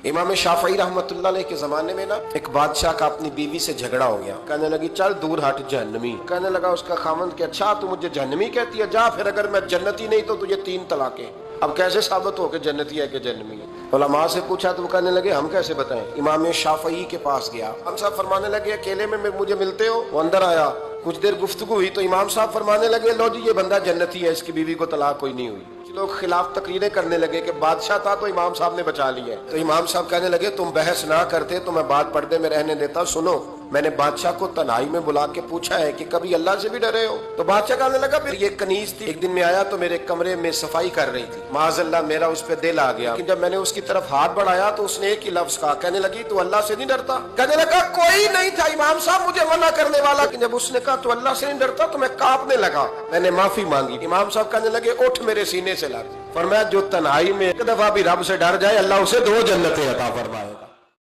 امام شافعی رحمتہ اللہ علیہ کے زمانے میں نا ایک بادشاہ کا اپنی بیوی سے جھگڑا ہو گیا، کہنے لگی چل دور ہٹ جہنمی۔ کہنے لگا اس کا خامند کہ اچھا تو مجھے جہنمی کہتی ہے، جا پھر اگر میں جنتی نہیں تو تجھے 3 طلاقیں۔ اب کیسے ثابت ہو کہ جنتی ہے کہ جہنمی ہے؟ علماء سے پوچھا تو وہ کہنے لگے ہم کیسے بتائیں۔ امام شافعی کے پاس گیا، ہم صاحب فرمانے لگے اکیلے میں مجھے ملتے ہو؟ وہ اندر آیا، کچھ دیر گفتگو ہوئی تو امام صاحب فرمانے لگے لو جی یہ بندہ جنتی ہے، اس کی بیوی کو طلاق کوئی نہیں ہوئی۔ لوگ خلاف تقریریں کرنے لگے کہ بادشاہ تھا تو امام صاحب نے بچا لیا ہے۔ تو امام صاحب کہنے لگے تم بحث نہ کرتے تو میں بات پردے میں رہنے دیتا۔ سنو، میں نے بادشاہ کو تنہائی میں بلا کے پوچھا ہے کہ کبھی اللہ سے بھی ڈرے ہو؟ تو بادشاہ کہنے لگا پھر یہ کنیز تھی، ایک دن میں آیا تو میرے کمرے میں صفائی کر رہی تھی، معاذ اللہ میرا اس پہ دل آ گیا، لیکن جب میں نے اس کی طرف ہاتھ بڑھایا تو اس نے ایک ہی لفظ کہا، کہنے لگی تو اللہ سے نہیں ڈرتا؟ کہنے لگا کوئی نہیں تھا امام صاحب مجھے منع کرنے والا، لیکن جب اس نے کہا تو اللہ سے نہیں ڈرتا تو میں کانپنے لگا، میں نے معافی مانگی۔ امام صاحب کہنے لگے اٹھ میرے سینے سے لگ۔ فرمایا جو تنہائی میں ایک دفعہ بھی رب سے ڈر جائے اللہ اسے 2 جنتیں عطا فرمائے گا۔